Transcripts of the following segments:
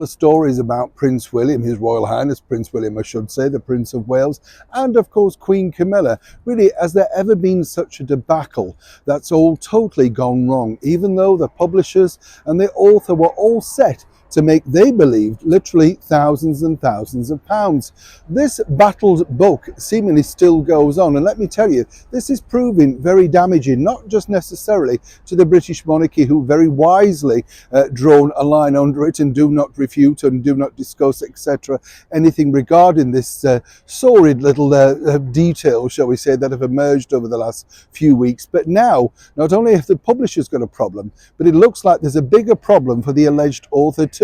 The stories about Prince William, His Royal Highness Prince William, I should say, the Prince of Wales, and of course Queen Camilla. Really, has there ever been such a debacle? That's all totally gone wrong, even though the publishers and the author were all set to make, they believed, literally thousands and thousands of pounds. This battled book seemingly still goes on, and let me tell you, this is proving very damaging, not just necessarily to the British monarchy, who very wisely drawn a line under it and do not refute and do not discuss, etc., anything regarding this sordid little detail, shall we say, that have emerged over the last few weeks. But now, not only have the publishers got a problem, but it looks like there's a bigger problem for the alleged author too.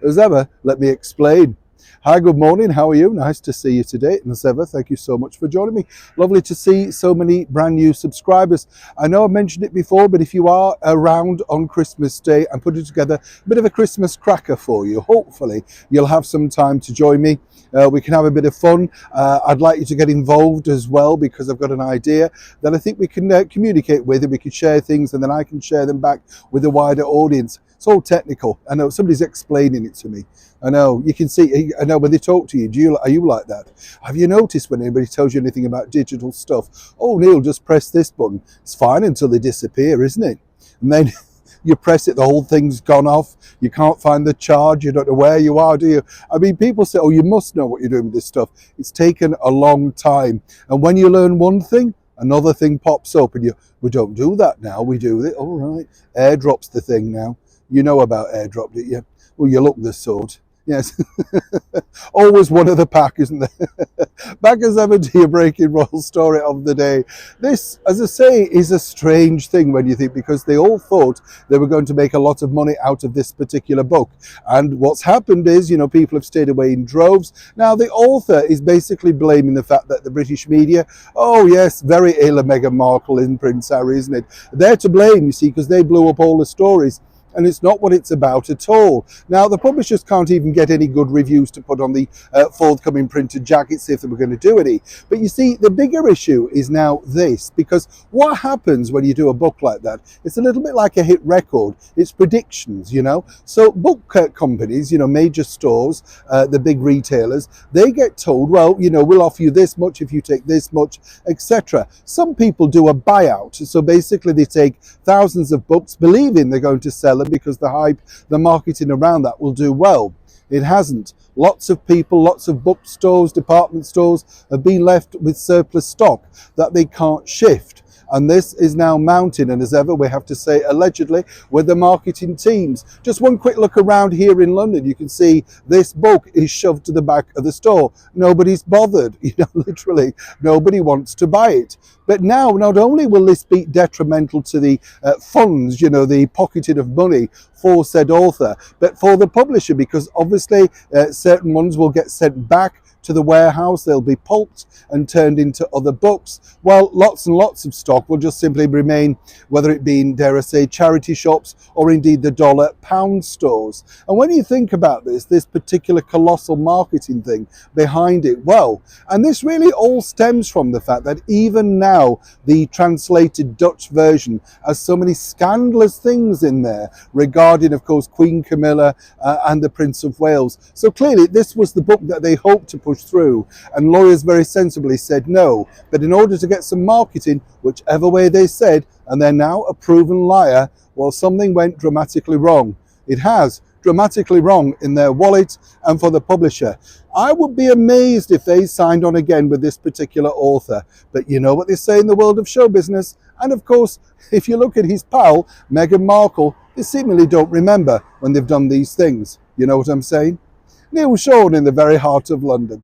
As ever, let me explain. Hi, good morning. How are you? Nice to see you today. And as ever, thank you so much for joining me. Lovely to see so many brand new subscribers. I know I mentioned it before, but if you are around on Christmas Day, I'm putting together a bit of a Christmas cracker for you. Hopefully, you'll have some time to join me. We can have a bit of fun. I'd like you to get involved as well, because I've got an idea that I think we can communicate with, and we can share things, and then I can share them back with a wider audience. It's all technical. I know somebody's explaining it to me. I know you can see. I know when they talk to you. Are you like that? Have you noticed when anybody tells you anything about digital stuff? Oh, Neil, just press this button. It's fine until they disappear, isn't it? And then you press it, the whole thing's gone off. You can't find the charge. You don't know where you are, do you? I mean, people say, oh, you must know what you're doing with this stuff. It's taken a long time. And when you learn one thing, another thing pops up, and we don't do that now. We do it. All right. AirDrop's the thing now. You know about AirDrop, don't you? Well, you look the sort. Yes. Always one of the pack, isn't there? Back as ever to your breaking royal story of the day. This, as I say, is a strange thing when you think, because they all thought they were going to make a lot of money out of this particular book. And what's happened is, people have stayed away in droves. Now, the author is basically blaming the fact that the British media, oh yes, very ill of Meghan Markle and Prince Harry, isn't it? They're to blame, you see, because they blew up all the stories. And it's not what it's about at all. Now, the publishers can't even get any good reviews to put on the forthcoming printed jackets if they were going to do any. But you see, the bigger issue is now this, because what happens when you do a book like that? It's a little bit like a hit record. It's predictions, So book companies, major stores, the big retailers, they get told, well, we'll offer you this much if you take this much, etc. Some people do a buyout. So basically they take thousands of books, believing they're going to sell because the hype, the marketing around that will do well. It hasn't. Lots of people, lots of bookstores, department stores have been left with surplus stock that they can't shift. And this is now mounting, and as ever, we have to say allegedly, with the marketing teams. Just one quick look around here in London, you can see this book is shoved to the back of the store. Nobody's bothered, literally, nobody wants to buy it. But now, not only will this be detrimental to the funds, the pocketing of money for said author, but for the publisher, because obviously certain ones will get sent back to the warehouse, they'll be pulped and turned into other books, while lots and lots of stock will just simply remain, whether it be in, dare I say, charity shops or indeed the dollar-pound stores. And when you think about this particular colossal marketing thing behind it, well, and this really all stems from the fact that even now the translated Dutch version has so many scandalous things in there regarding, of course, Queen Camilla and the Prince of Wales. So clearly this was the book that they hoped to push through, and lawyers very sensibly said no. But in order to get some marketing, whichever way they said, and they're now a proven liar, well, something went dramatically wrong. It has dramatically wrong in their wallet and for the publisher. I would be amazed if they signed on again with this particular author. But you know what they say in the world of show business. And of course, if you look at his pal, Meghan Markle, they seemingly don't remember when they've done these things. You know what I'm saying? Neil Sean in the very heart of London.